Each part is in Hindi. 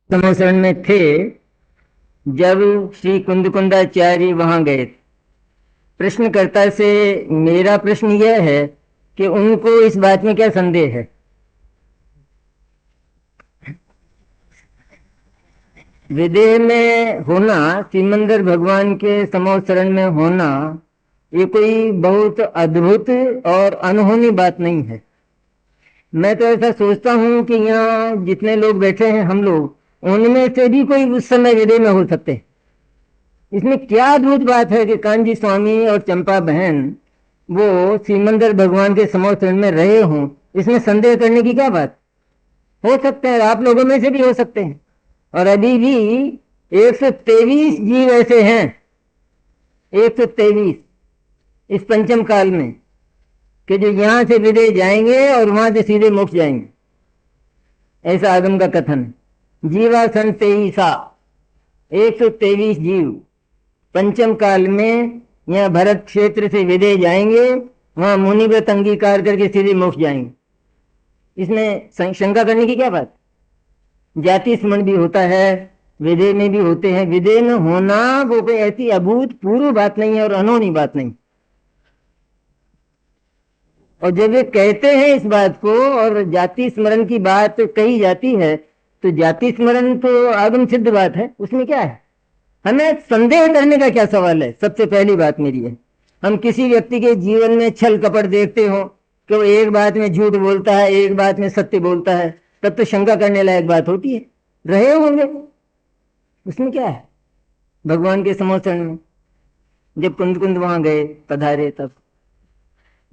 समोसरण में थे जब श्री कुंदकुंदाचार्य वहां गए। प्रश्नकर्ता से मेरा प्रश्न यह है कि उनको इस बात में क्या संदेह है। विदेह में होना, सिमंदर भगवान के समोसरण में होना, ये कोई बहुत अद्भुत और अनहोनी बात नहीं है। मैं तो ऐसा सोचता हूँ कि यहाँ जितने लोग बैठे हैं हम लोग, उनमें से भी कोई उस समय विदेह में हो सकते हैं। इसमें क्या अद्भुत बात है कि कांजी स्वामी और चंपा बहन वो सिमंदर भगवान के समोसरण में रहे हों। इसमें संदेह करने की क्या बात। हो सकते हैं, आप लोगों में से भी हो सकते हैं। और अभी भी 123 जीव ऐसे हैं, 123 इस पंचम काल में, कि जो यहां से विदेह जाएंगे और वहां से सीधे मोक्ष जाएंगे। ऐसा आगम का कथन है। जीवा सन 23, 123 जीव पंचम काल में यहाँ भरत क्षेत्र से विदेह जाएंगे, वहां मुनिव्रत अंगीकार करके सीधे मोक्ष जाएंगे। इसमें शंका करने की क्या बात। जाति स्मरण भी होता है, विदेह में भी होते हैं। विदेह में होना वो कोई ऐसी अभूतपूर्व बात नहीं है और अनहोनी बात नहीं। और जब वे कहते हैं इस बात को और जाति स्मरण की बात कही जाती है, तो जाति स्मरण तो आगम सिद्ध बात है, उसमें क्या है। हमें संदेह करने का क्या सवाल है। सबसे पहली बात मेरी है, हम किसी व्यक्ति के जीवन में छल कपट देखते हो कि वो एक बात में झूठ बोलता है, एक बात में सत्य बोलता है, तब तो शंका करने लायक बात होती है। रहे होंगे, उसमें क्या है। भगवान के समोसरण में जब कुंद कुंद वहां गए, पधारे, तब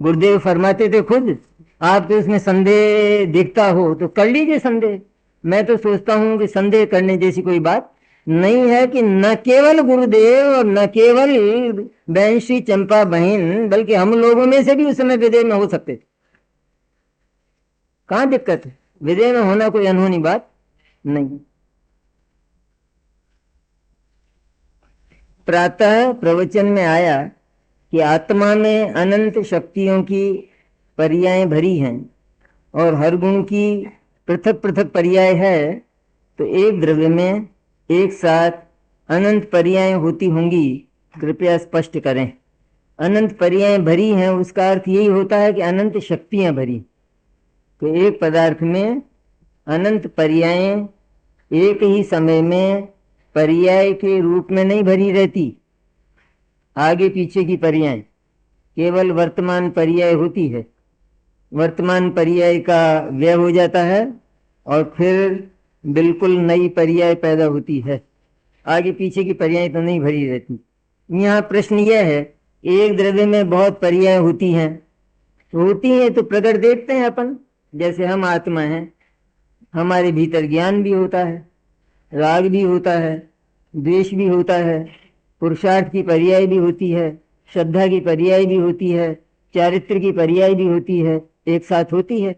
गुरुदेव फरमाते थे खुद, आप तो उसमें संदेह दिखता हो तो कर लीजिए संदेह। मैं तो सोचता हूं कि संदेह करने जैसी कोई बात नहीं है कि न केवल गुरुदेव और न केवल बहन श्री चंपा बहन, बल्कि हम लोगों में से भी उस समय विदेह में हो सकते थे। कहां दिक्कत है। विदेह में होना कोई अनहोनी बात नहीं। प्रातः प्रवचन में आया कि आत्मा में अनंत शक्तियों की पर्यायें भरी हैं और हर गुण की पृथक पृथक पर्याय है, तो एक द्रव्य में एक साथ अनंत पर्यायें होती होंगी। कृपया स्पष्ट करें। अनंत पर्यायें भरी हैं, उसका अर्थ यही होता है कि अनंत शक्तियां भरी। तो एक पदार्थ में अनंत पर्यायें एक ही समय में पर्याय के रूप में नहीं भरी रहती। आगे पीछे की पर्याय केवल वर्तमान पर्याय होती है। वर्तमान पर्याय का व्यय हो जाता है और फिर बिल्कुल नई पर्याय पैदा होती है। आगे पीछे की पर्याय तो नहीं भरी रहती। यहाँ प्रश्न यह है, एक द्रव्य में बहुत पर्याय होती हैं, तो प्रकट देखते हैं अपन। जैसे हम आत्मा हैं, हमारे भीतर ज्ञान भी होता है, राग भी होता है, द्वेष भी होता है, पुरुषार्थ की पर्याय भी होती है, श्रद्धा की पर्याय भी होती है, चारित्र की पर्याय भी होती है, एक साथ होती है।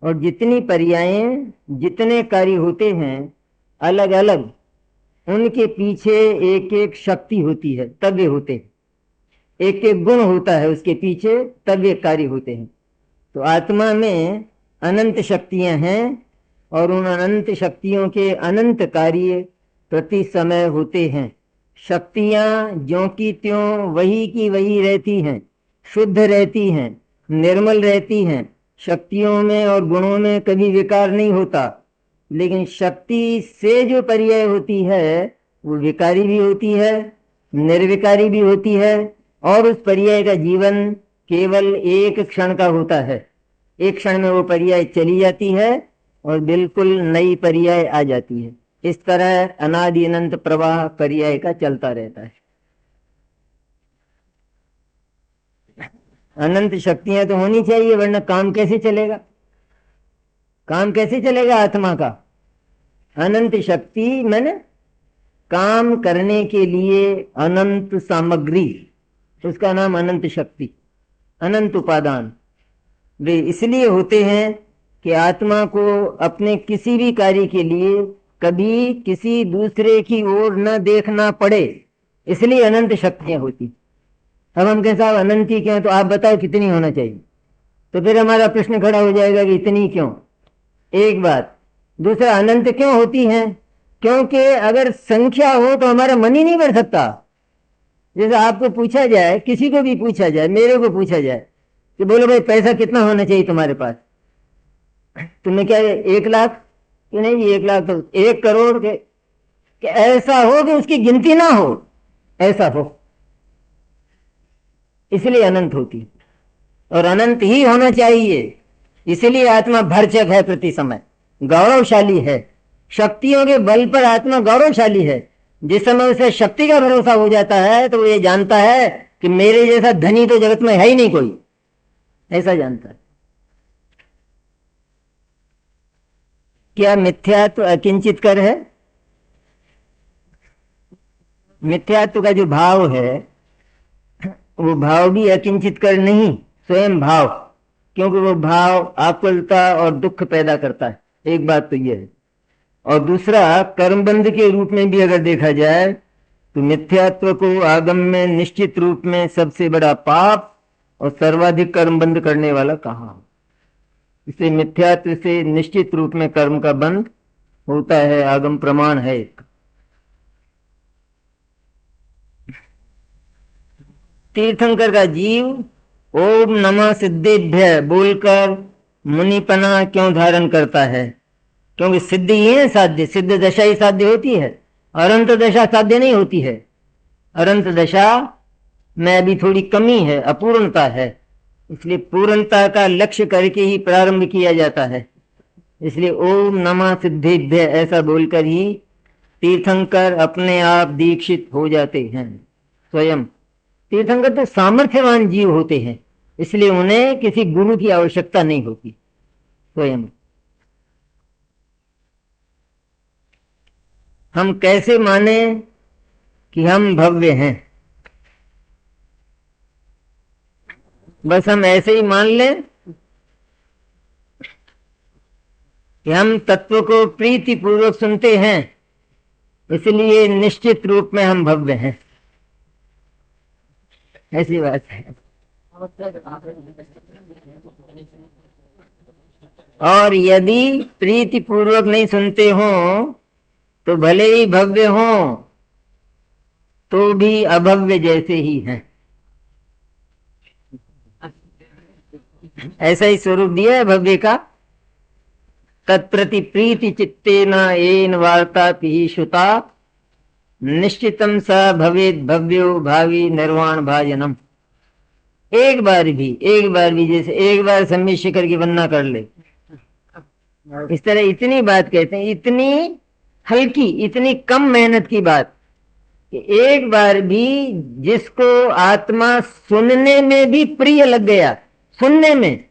और जितनी पर्यायें, जितने कार्य होते हैं अलग अलग, उनके पीछे एक एक शक्ति होती है, तब होते हैं। एक एक गुण होता है उसके पीछे, तब कार्य होते हैं। तो आत्मा में अनंत शक्तियां हैं और उन अनंत शक्तियों के अनंत कार्य प्रति समय होते हैं। शक्तियां ज्यों की त्यों वही की वही रहती हैं, शुद्ध रहती हैं, निर्मल रहती हैं। शक्तियों में और गुणों में कभी विकार नहीं होता। लेकिन शक्ति से जो पर्याय होती है वो विकारी भी होती है, निर्विकारी भी होती है, और उस पर्याय का जीवन केवल एक क्षण का होता है। एक क्षण में वो पर्याय चली जाती है और बिल्कुल नई पर्याय आ जाती है। इस तरह अनादि अनंत प्रवाह पर्याय का चलता रहता है। अनंत शक्तियां तो होनी चाहिए, वरना काम कैसे चलेगा। काम कैसे चलेगा आत्मा का। अनंत शक्ति मैंने काम करने के लिए अनंत सामग्री, उसका नाम अनंत शक्ति, अनंत उपादान। वे इसलिए होते हैं कि आत्मा को अपने किसी भी कार्य के लिए कभी किसी दूसरे की ओर न देखना पड़े, इसलिए अनंत शक्तियां होती। अब हम कहें साहब अनंत ही क्यों, तो आप बताओ कितनी होना चाहिए। तो फिर हमारा प्रश्न खड़ा हो जाएगा कि इतनी क्यों, एक बात। दूसरा, अनंत क्यों होती हैं, क्योंकि अगर संख्या हो तो हमारा मन ही नहीं बढ़ सकता। जैसे आपको पूछा जाए, किसी को भी पूछा जाए, मेरे को पूछा जाए कि बोलो भाई पैसा कितना होना चाहिए तुम्हारे पास, तुम्हें क्या 1 लाख कि नहीं, 1 लाख तो 1 करोड़ के, कि ऐसा हो कि उसकी गिनती ना हो, ऐसा हो, इसलिए अनंत होती और अनंत ही होना चाहिए। इसलिए आत्मा भरचक है, प्रति समय गौरवशाली है। शक्तियों के बल पर आत्मा गौरवशाली है। जिस समय उसे शक्ति का भरोसा हो जाता है तो वो ये जानता है कि मेरे जैसा धनी तो जगत में है ही नहीं कोई, ऐसा जानता है। क्या मिथ्यात्व अकिंचित कर है? मिथ्यात्व का जो भाव है वो भाव भी अकिंचित कर नहीं, स्वयं भाव, क्योंकि वो भाव आकुलता और दुख पैदा करता है। एक बात तो ये है। और दूसरा, कर्मबंध के रूप में भी अगर देखा जाए तो मिथ्यात्व को आगम में निश्चित रूप में सबसे बड़ा पाप और सर्वाधिक कर्मबंध करने वाला कहा। इसे मिथ्यात्व से निश्चित रूप में कर्म का बंध होता है, आगम प्रमाण है। तीर्थंकर का जीव ओम नमः सिद्धेभ्य बोलकर मुनिपना क्यों धारण करता है? क्योंकि सिद्धि ही है साध्य, सिद्ध दशा ही साध्य होती है, अनंत दशा साध्य नहीं होती है। अनंत दशा में अभी थोड़ी कमी है, अपूर्णता है, इसलिए पूर्णता का लक्ष्य करके ही प्रारंभ किया जाता है। इसलिए ओम नमः सिद्धेभ्य ऐसा बोलकर ही तीर्थंकर अपने आप दीक्षित हो जाते हैं। स्वयं तीर्थंकर तो सामर्थ्यवान जीव होते हैं, इसलिए उन्हें किसी गुरु की आवश्यकता नहीं होती। स्वयं हम कैसे माने कि हम भव्य हैं? बस हम ऐसे ही मान लें कि हम तत्व को प्रीति पूर्वक सुनते हैं, इसलिए निश्चित रूप में हम भव्य हैं, ऐसी बात है। और यदि प्रीति पूर्वक नहीं सुनते हो तो भले ही भव्य हो तो भी अभव्य जैसे ही हैं। ऐसा ही स्वरूप दिया है भव्य का। तत्प्रति प्रीति चित्तेन येन वार्ता श्रुता निश्चितम स भवेद भव्यो भावी निर्वाण भाजनम। एक बार भी जैसे एक बार सम्मित शिखर की वंदना कर ले, इस तरह इतनी बात कहते हैं, इतनी हल्की, इतनी कम मेहनत की बात कि एक बार भी जिसको आत्मा सुनने में भी प्रिय लग गया, सुनने में,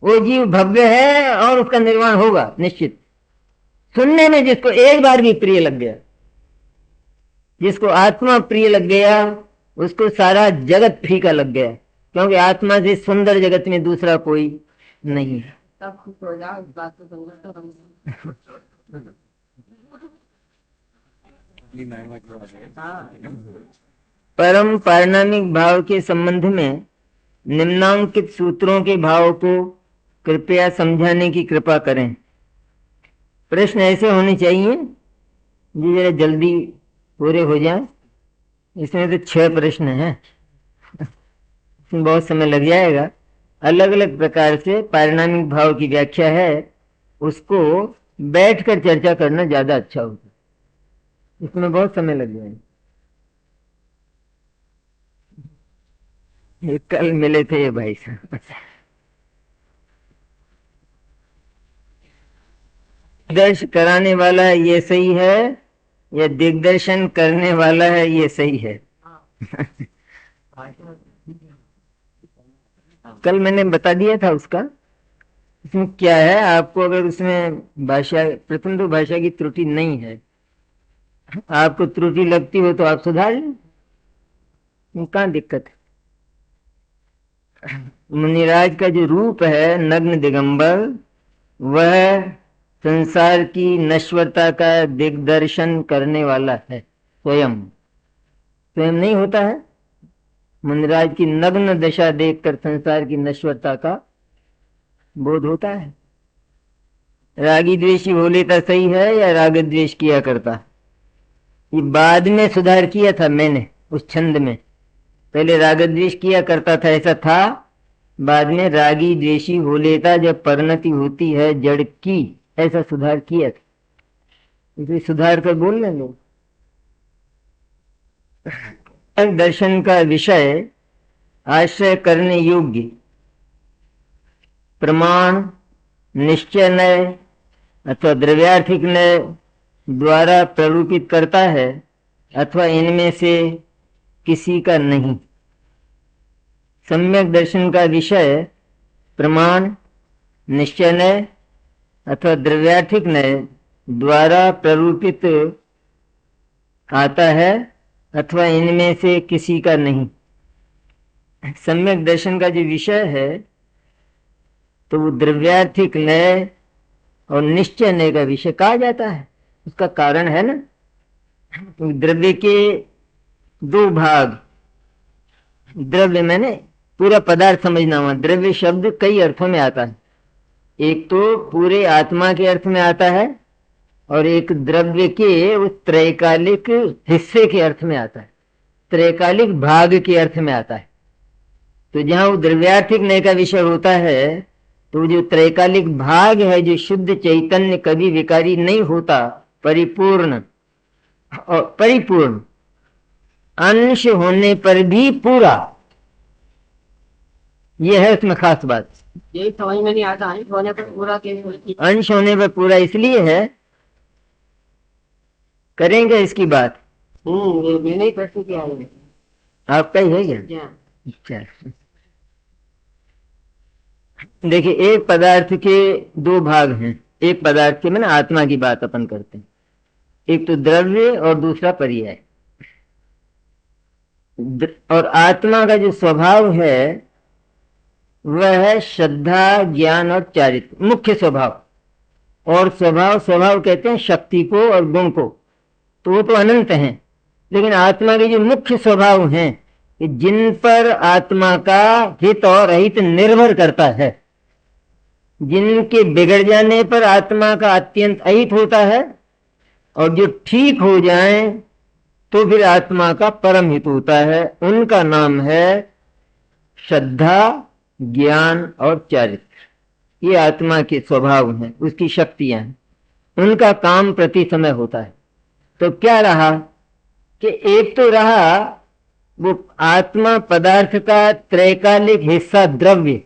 वो जीव भव्य है और उसका निर्वाण होगा निश्चित। सुनने में जिसको एक बार भी प्रिय लग गया, जिसको आत्मा प्रिय लग गया, उसको सारा जगत फीका लग गया, क्योंकि आत्मा से सुंदर जगत में दूसरा कोई नहीं है। परम पारिणामिक भाव के संबंध में निम्नांकित सूत्रों के भाव को कृपया समझाने की कृपा करें। प्रश्न ऐसे होने चाहिए जी, जरा जल्दी पूरे हो जाए। इसमें तो 6 प्रश्न हैं, इसमें बहुत समय लग जाएगा। अलग अलग प्रकार से पारिणामिक भाव की व्याख्या है, उसको बैठकर चर्चा करना ज्यादा अच्छा होगा, इसमें बहुत समय लग जाएगा। ये कल मिले थे ये भाई साहब। दिग्दर्शन कराने वाला है ये सही है या दिग्दर्शन करने वाला है ये सही है? कल मैंने बता दिया था उसका। इसमें क्या है, आपको अगर उसमें भाषा, प्रथम तो भाषा की त्रुटि नहीं है, आपको त्रुटि लगती हो तो आप सुधार लें, कहाँ दिक्कत है। मुनिराज का जो रूप है नग्न दिगंबर, वह संसार की नश्वरता का दिग्दर्शन करने वाला है। स्वयं नहीं होता है। मुनिराज की नग्न दशा देखकर संसार की नश्वरता का बोध होता है। रागी द्वेषी हो लेता सही है या राग द्वेष किया करता? ये बाद में सुधार किया था मैंने उस छंद में। पहले राग द्वेष किया करता था ऐसा था, बाद में रागी द्वेषी हो लेता जब परिणति होती है जड़ की, ऐसा सुधार किया था। इसलिए सुधार कर बोल रहे लोग। दर्शन का विषय आश्रय करने योग्य प्रमाण, निश्चय नय अथवा द्रव्यार्थिक नय द्वारा प्ररूपित करता है अथवा इनमें से किसी का नहीं। सम्यक दर्शन का विषय प्रमाण, निश्चय नय अथवा द्रव्यार्थिक नय द्वारा प्ररूपित आता है अथवा इनमें से किसी का नहीं। सम्यक दर्शन का जो विषय है तो वो द्रव्यार्थिक नय और निश्चय नय का विषय कहा जाता है। उसका कारण है ना, तो द्रव्य के दो भाग, द्रव्य मैंने पूरा पदार्थ समझना हुआ। द्रव्य शब्द कई अर्थों में आता है, एक तो पूरे आत्मा के अर्थ में आता है और एक द्रव्य के उस त्रैकालिक हिस्से के अर्थ में आता है, त्रैकालिक भाग के अर्थ में आता है। तो जहां वो द्रव्यार्थिक नय का विषय होता है तो जो त्रैकालिक भाग है, जो शुद्ध चैतन्य कभी विकारी नहीं होता, परिपूर्ण और परिपूर्ण अंश होने पर भी पूरा, यह है उसमें खास बात। यही समझ में नहीं आता, अंश होने पर पूरा कैसे? अंश होने पर पूरा इसलिए है, करेंगे इसकी बात। ये मैंने ही प्रश्न किया है। आपका ही है क्या? अच्छा, देखिए एक पदार्थ के दो भाग हैं। एक पदार्थ के मैंने आत्मा की बात अपन करते हैं, एक तो द्रव्य और दूसरा पर्याय। और आत्मा का जो स्वभाव है वह है श्रद्धा, ज्ञान और चारित्र, मुख्य स्वभाव। और स्वभाव कहते हैं शक्ति को और गुण को, तो वो तो अनंत हैं। लेकिन आत्मा के जो मुख्य स्वभाव हैं कि जिन पर आत्मा का हित और अहित निर्भर करता है, जिनके बिगड़ जाने पर आत्मा का अत्यंत अहित होता है और जो ठीक हो जाए तो फिर आत्मा का परम हित होता है, उनका नाम है श्रद्धा, ज्ञान और चारित्र। ये आत्मा के स्वभाव हैं, उसकी शक्तियां हैं, उनका काम प्रति समय होता है। तो क्या रहा कि एक तो रहा वो आत्मा पदार्थ का त्रैकालिक हिस्सा द्रव्य,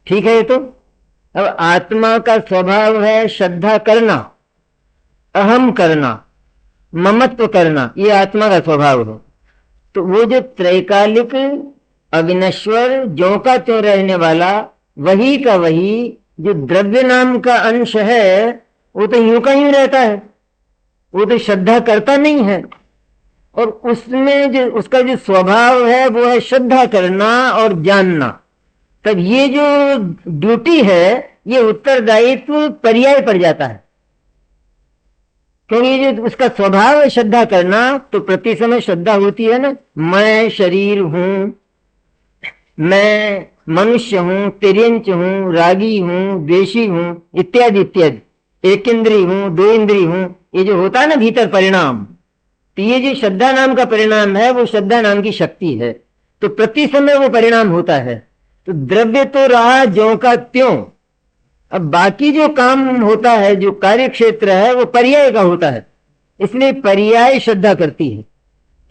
ठीक है। तो अब आत्मा का स्वभाव है श्रद्धा करना, अहम करना, ममत्व करना, ये आत्मा का स्वभाव है। तो वो जो त्रैकालिक अविनश्वर ज्यों का त्यों रहने वाला, वही का वही जो द्रव्य नाम का अंश है, वो तो यूं का यूं रहता है, वो तो श्रद्धा करता नहीं है। और उसमें जो उसका जो स्वभाव है वो है श्रद्धा करना और जानना। तब ये जो ड्यूटी है ये उत्तरदायित्व पर्याय पर जाता है, क्योंकि ये जो उसका स्वभाव है श्रद्धा करना, तो प्रति समय श्रद्धा होती है ना, मैं शरीर हूं, मैं मनुष्य हूं, तिर्यंच हूं, रागी हूं, द्वेषी हूं, इत्यादि इत्यादि, एक इंद्री हूं, दो इंद्री हूं, ये जो होता है ना भीतर परिणाम, तो ये जो श्रद्धा नाम का परिणाम है वो श्रद्धा नाम की शक्ति है। तो प्रति समय वो परिणाम होता है। तो द्रव्य तो रहा ज्यों का त्यों, अब बाकी जो काम होता है, जो कार्य क्षेत्र है, वो पर्याय का होता है, इसलिए पर्याय श्रद्धा करती है।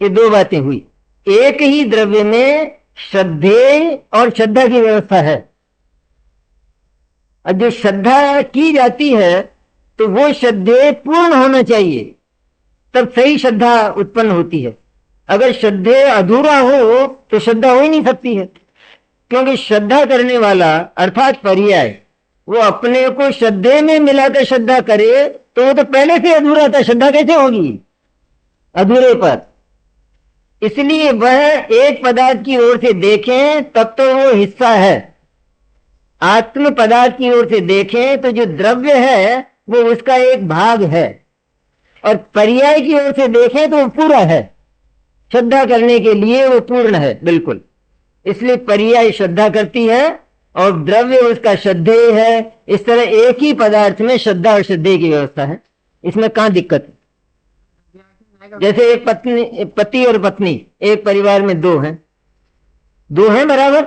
ये दो बातें हुई, एक ही द्रव्य में श्रद्धेय और श्रद्धा की व्यवस्था है। और जो श्रद्धा की जाती है तो वो श्रद्धेय पूर्ण होना चाहिए, तब सही श्रद्धा उत्पन्न होती है। अगर श्रद्धेय अधूरा हो तो श्रद्धा हो ही नहीं सकती है, क्योंकि श्रद्धा करने वाला अर्थात पर्याय वो अपने को श्रद्धेय में मिलाकर श्रद्धा करे तो वो तो पहले से अधूरा था, श्रद्धा कैसे होगी अधूरे पर। इसलिए वह एक पदार्थ की ओर से देखें तब तो वो हिस्सा है, आत्म पदार्थ की ओर से देखें तो जो द्रव्य है वो उसका एक भाग है, और पर्याय की ओर से देखें तो वो पूरा है। श्रद्धा करने के लिए वो पूर्ण है बिल्कुल। इसलिए पर्याय श्रद्धा करती है और द्रव्य उसका श्रद्धेय है। इस तरह एक ही पदार्थ में श्रद्धा और श्रद्धेय की व्यवस्था है, इसमें कहाँ दिक्कत है। जैसे एक पति और पत्नी, एक परिवार में दो हैं बराबर,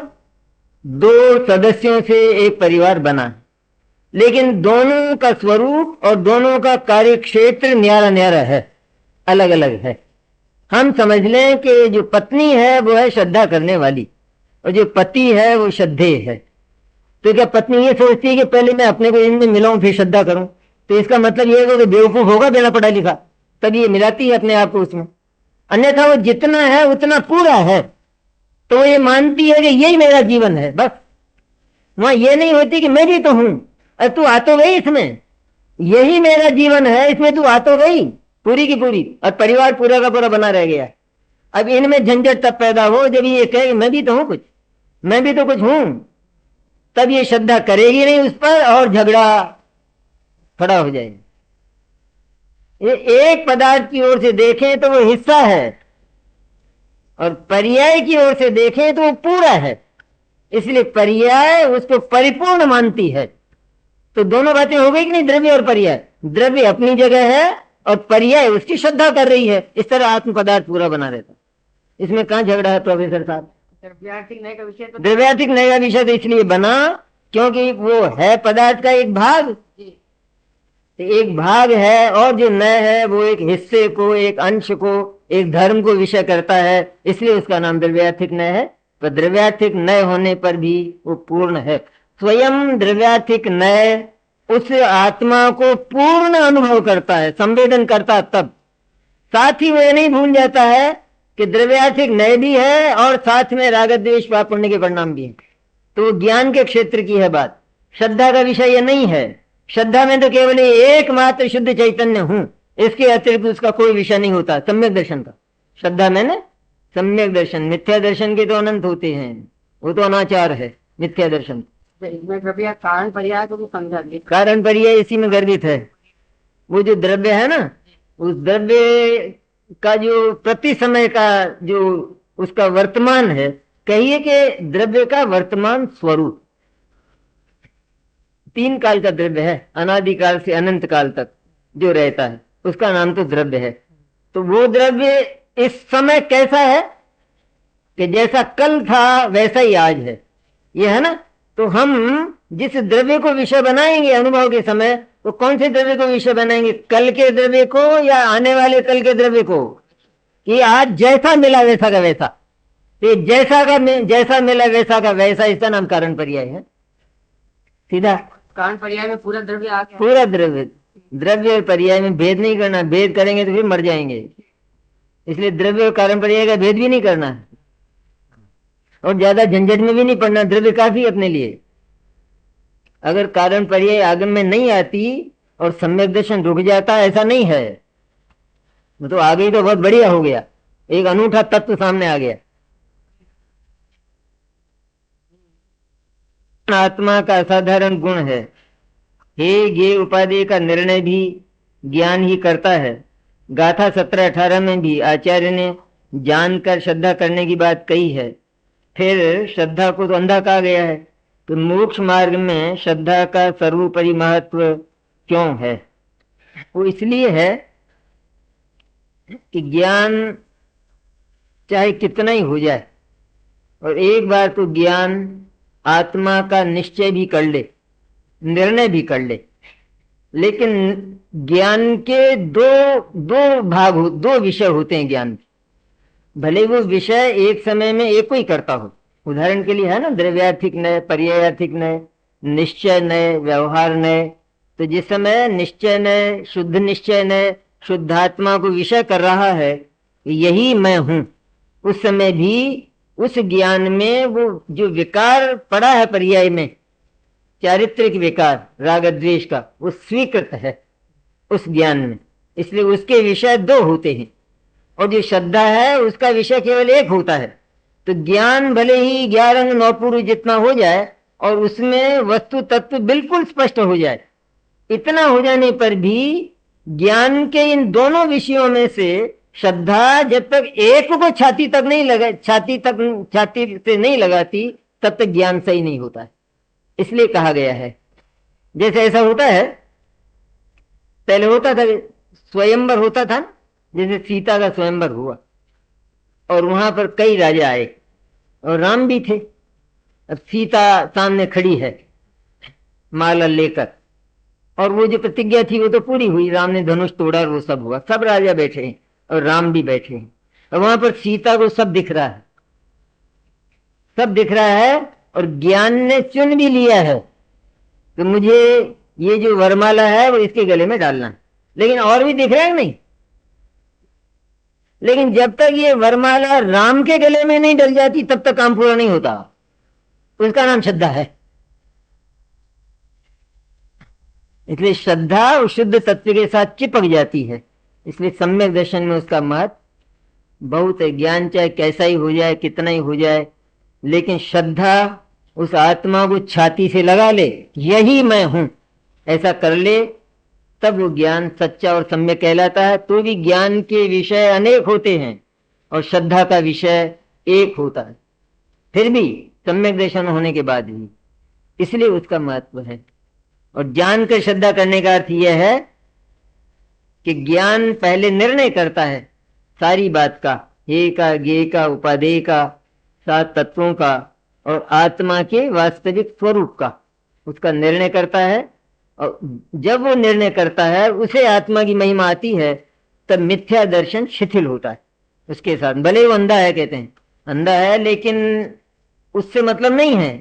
दो सदस्यों से एक परिवार बना है, लेकिन दोनों का स्वरूप और दोनों का कार्य क्षेत्र न्यारा न्यारा है, अलग अलग है। हम समझ लें कि जो पत्नी है वो है श्रद्धा करने वाली और जो पति है वो श्रद्धेय है। तो क्या पत्नी ये सोचती है कि पहले मैं अपने को इनमें मिलाऊं फिर श्रद्धा करूं? तो इसका मतलब ये है कि बेवकूफ होगा बिना पढ़ा लिखा, तब ये मिलाती है अपने आप को उसमें। अन्यथा वो जितना है उतना पूरा है, तो ये मानती है कि यही मेरा जीवन है बस। वहां ये नहीं होती कि मैं भी तो हूं, अरे तू आ तो गई इसमें, यही मेरा जीवन है, इसमें तू आ तो गई पूरी की पूरी, और परिवार पूरा का पूरा बना रह गया। अब इनमें झंझट तब पैदा हो जब ये कहे मैं भी तो हूं कुछ, मैं भी तो कुछ हूं, तब ये श्रद्धा करेगी नहीं उस पर और झगड़ा खड़ा हो जाएगा। ये एक पदार्थ की ओर से देखें तो वो हिस्सा है और पर्याय की ओर से देखें तो वो पूरा है, इसलिए पर्याय उसको परिपूर्ण मानती है। तो दोनों बातें हो गई कि नहीं, द्रव्य और पर्याय। द्रव्य अपनी जगह है और पर्याय उसकी श्रद्धा कर रही है, इस तरह आत्म पदार्थ पूरा बना रहता। इसमें कहां झगड़ा है प्रोफेसर साहब? द्रव्यार्थिक न्याय का विषय तो इसलिए बना क्योंकि वो है पदार्थ का एक भाग, तो एक भाग है, और जो नय है वो एक हिस्से को, एक अंश को, एक धर्म को विषय करता है, इसलिए उसका नाम द्रव्यार्थिक नय है। पर द्रव्यार्थिक नय होने पर भी वो पूर्ण है। स्वयं द्रव्यार्थिक नय उस आत्मा को पूर्ण अनुभव करता है, संवेदन करता है। तब साथ ही वो ये नहीं भूल जाता है कि द्रव्यार्थिक नय भी है और साथ में राग द्वेष पाप पुण्य के परिणाम भी है। तो ज्ञान के क्षेत्र की है बात, श्रद्धा का विषय ये नहीं है। श्रद्धा में तो केवल एकमात्र शुद्ध चैतन्य हूं, इसके अतिरिक्त उसका कोई विषय नहीं होता। सम्यक दर्शन का श्रद्धा में ना, सम्यक दर्शन, मिथ्या दर्शन के तो अनंत होते हैं, वो तो अनाचार है मिथ्या दर्शन। कारण पर्याय को भी समझा दिया। कारण पर्याय इसी में गर्भित है। वो जो द्रव्य है ना, उस द्रव्य का जो प्रति समय का जो उसका वर्तमान है, कहिए कि द्रव्य का वर्तमान स्वरूप तीन काल का द्रव्य है, अनादिकाल से अनंत काल तक जो रहता है उसका नाम तो द्रव्य है। तो वो द्रव्य इस समय कैसा है कि जैसा कल था वैसा ही आज है, ये है ना। तो हम जिस द्रव्य को विषय बनाएंगे अनुभव के समय, तो कौन से द्रव्य को विषय बनाएंगे? कल के द्रव्य को या आने वाले कल के द्रव्य को? कि आज जैसा मिला वैसा का वैसा, तो जैसा मिला वैसा का वैसा, इसका नाम कारण पर्याय है। सीधा कारण पर्याय में पूरा द्रव्य आ गया। पूरा द्रव्य और पर्याय में भेद नहीं करना, भेद करेंगे तो फिर मर जाएंगे। इसलिए द्रव्य और कारण पर्याय का भेद भी नहीं करना है और ज्यादा झंझट में भी नहीं पड़ना। द्रव्य काफी अपने लिए। अगर कारण पर्याय आगम में नहीं आती और सम्यक दर्शन रुक जाता, ऐसा नहीं है, तो आ गई तो बहुत बढ़िया हो गया, एक अनूठा तत्व सामने आ गया। आत्मा का असाधारण गुण है। हे गे उपाधि का निर्णय भी ज्ञान ही करता है। गाथा 17-18 में भी आचार्य ने जानकर श्रद्धा करने की बात कही है। फिर श्रद्धा को तो अंधा कहा गया है, तो मोक्ष मार्ग में श्रद्धा का सर्वोपरि महत्व क्यों है? वो इसलिए है कि ज्ञान चाहे कितना ही हो जाए, और एक बार तो ज्ञान आत्मा का निश्चय भी कर ले, निर्णय भी कर ले, लेकिन ज्ञान के दो विषय होते हैं ज्ञान के। भले वो विषय एक समय में एक को ही करता हो। उदाहरण के लिए है ना, द्रव्यार्थिक नय, पर्यायार्थिक नय, निश्चय नय, व्यवहार नय। तो जिस समय निश्चय नय, शुद्ध निश्चय नय शुद्धात्मा को विषय कर रहा है, यही मैं हूं, उस समय भी उस ज्ञान में वो जो विकार पड़ा है पर्याय में, चारित्रिक विकार राग द्वेष का, वो स्वीकृत है उस ज्ञान में। इसलिए उसके विषय दो होते हैं और जो श्रद्धा है उसका विषय केवल एक होता है। तो ज्ञान भले ही 11 अंग 9 पूर्व जितना हो जाए और उसमें वस्तु तत्व बिल्कुल स्पष्ट हो जाए, इतना हो जाने पर भी ज्ञान के इन दोनों विषयों में से श्रद्धा जब तक एक को छाती से नहीं लगाती, तब तक ज्ञान सही नहीं होता है। इसलिए कहा गया है। जैसे ऐसा होता है, पहले होता था स्वयंवर होता था ना, जैसे सीता का स्वयंवर हुआ और वहां पर कई राजा आए और राम भी थे। अब सीता सामने खड़ी है माला लेकर, और वो जो प्रतिज्ञा थी वो तो पूरी हुई, राम ने धनुष तोड़ा और वो सब हुआ, सब राजा बैठे हैं और राम भी बैठे हैं, और वहां पर सीता को सब दिख रहा है, सब दिख रहा है, और ज्ञान ने चुन भी लिया है कि मुझे ये जो वरमाला है वो इसके गले में डालना है। लेकिन और भी दिख रहा है नहीं, लेकिन जब तक ये वरमाला राम के गले में नहीं डल जाती तब तक काम पूरा नहीं होता। उसका नाम श्रद्धा है। इसलिए श्रद्धा उस शुद्ध तत्व के साथ चिपक जाती है, इसलिए सम्यक दर्शन में उसका महत्व बहुत है। ज्ञान चाहे कैसा ही हो जाए, कितना ही हो जाए, लेकिन श्रद्धा उस आत्मा को छाती से लगा ले, यही मैं हूं, ऐसा कर ले, तब वो ज्ञान सच्चा और सम्यक कहलाता है। तो भी ज्ञान के विषय अनेक होते हैं और श्रद्धा का विषय एक होता है, फिर भी सम्यक दर्शन होने के बाद भी, इसलिए उसका महत्व है। और जान कर श्रद्धा करने का अर्थ यह है कि ज्ञान पहले निर्णय करता है सारी बात का, हे का, गे का, उपादेय का, सात तत्वों का और आत्मा के वास्तविक स्वरूप का, उसका निर्णय करता है। और जब वो निर्णय करता है, उसे आत्मा की महिमा आती है, तब मिथ्या दर्शन शिथिल होता है उसके साथ। भले वो अंधा है, कहते हैं अंधा है, लेकिन उससे मतलब नहीं है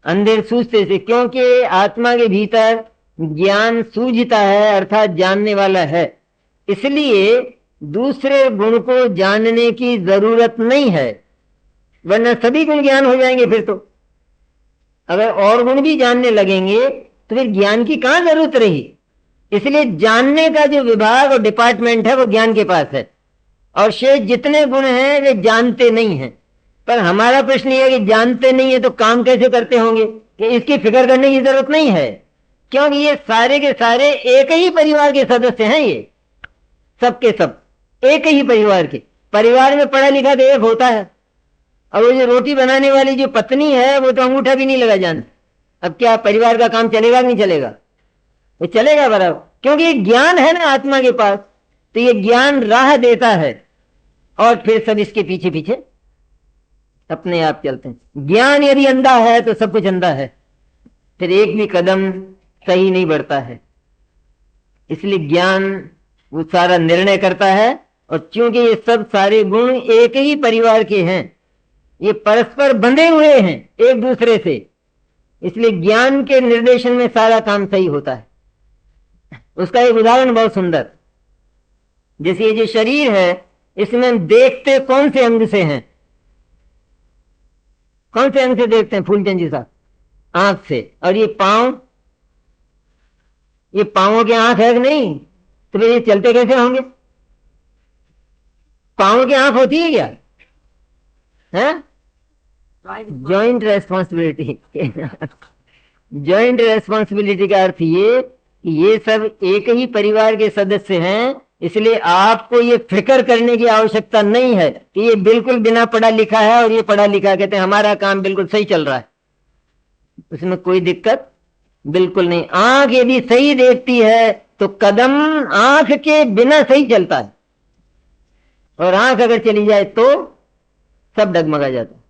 अंधेर सूझते से, क्योंकि आत्मा के भीतर ज्ञान सूझता है, अर्थात जानने वाला है, इसलिए दूसरे गुण को जानने की जरूरत नहीं है, वरना सभी गुण ज्ञान हो जाएंगे। फिर तो अगर और गुण भी जानने लगेंगे तो फिर ज्ञान की कहां जरूरत रही। इसलिए जानने का जो विभाग और डिपार्टमेंट है वो ज्ञान के पास है, और शेष जितने गुण हैं वे जानते नहीं हैं। पर हमारा प्रश्न ये है कि जानते नहीं है तो काम कैसे करते होंगे, कि इसकी फिक्र करने की जरूरत नहीं है, क्योंकि ये सारे के सारे एक ही परिवार के सदस्य हैं। ये सबके सब एक ही परिवार के, परिवार में पढ़ा लिखा तो एक होता है, और वो जो रोटी बनाने वाली जो पत्नी है वो तो अंगूठा भी नहीं लगा जानती। अब क्या परिवार का काम चलेगा कि नहीं चलेगा? वो चलेगा बराबर, क्योंकि ये ज्ञान है ना आत्मा के पास, तो ये ज्ञान राह देता है और फिर सब इसके पीछे पीछे अपने आप चलते हैं। ज्ञान यदि अंधा है तो सब कुछ अंधा है, फिर एक भी कदम सही नहीं बढ़ता है। इसलिए ज्ञान वो सारा निर्णय करता है, और चूंकि ये सब सारे गुण एक ही परिवार के हैं, ये परस्पर बंधे हुए हैं एक दूसरे से, इसलिए ज्ञान के निर्देशन में सारा काम सही होता है। उसका एक उदाहरण बहुत सुंदर, जैसे ये जो शरीर है, इसमें देखते कौन से अंग से हैं? कौन से अंग से देखते हैं फूलचंद जी साहब? आंख से। और ये पांव, ये पांवों की आंख है कि नहीं? तो फिर ये चलते कैसे होंगे? पांवों की आंख होती है क्या? है जॉइंट रेस्पॉन्सिबिलिटी। जॉइंट रेस्पॉन्सिबिलिटी का अर्थ ये कि ये सब एक ही परिवार के सदस्य हैं, इसलिए आपको ये फिक्र करने की आवश्यकता नहीं है कि ये बिल्कुल बिना पढ़ा लिखा है और ये पढ़ा लिखा, कहते हैं हमारा काम बिल्कुल सही चल रहा है, उसमें कोई दिक्कत बिल्कुल नहीं। आंख यदि सही देखती है तो कदम आंख के बिना सही चलता है, और आंख अगर चली जाए तो सब डगमगा जाता है।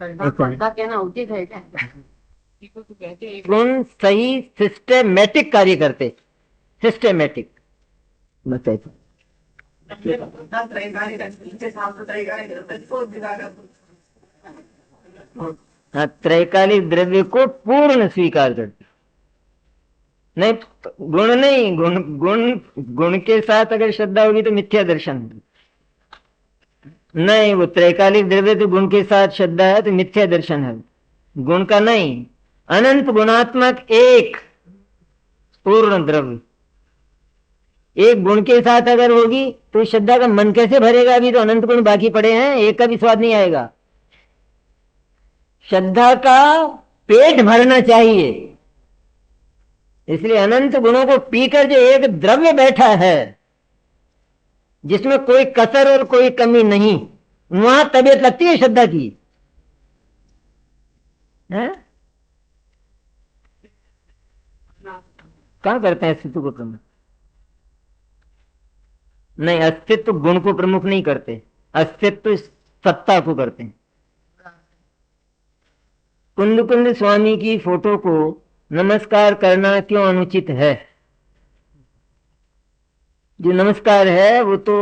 कहना उचित है क्या? गुण सही सिस्टेमेटिक कार्य करते, सिस्टेमेटिक बताइए। हाँ, त्रैकालिक द्रव्य को पूर्ण स्वीकार करते, नहीं गुण नहीं, गुण गुण गुण के साथ अगर श्रद्धा होगी तो मिथ्या दर्शन नहीं। वो त्रैकालिक द्रव्य तो गुण के साथ श्रद्धा है तो मिथ्या दर्शन है, गुण का नहीं। अनंत गुणात्मक एक पूर्ण द्रव्य एक गुण के साथ अगर होगी तो श्रद्धा का मन कैसे भरेगा? अभी तो अनंत गुण बाकी पड़े हैं, एक का भी स्वाद नहीं आएगा। श्रद्धा का पेट भरना चाहिए, इसलिए अनंत गुणों को पीकर जो एक द्रव्य बैठा है जिसमें कोई कसर और कोई कमी नहीं, वहां तबीयत लगती है श्रद्धा की, है? कहाँ करते हैं अस्तित्व को प्रमुख? नहीं, अस्तित्व गुण को प्रमुख नहीं करते, अस्तित्व सत्ता को करते हैं। कुंद कुंद स्वामी की फोटो को नमस्कार करना क्यों अनुचित है? जो नमस्कार है वो तो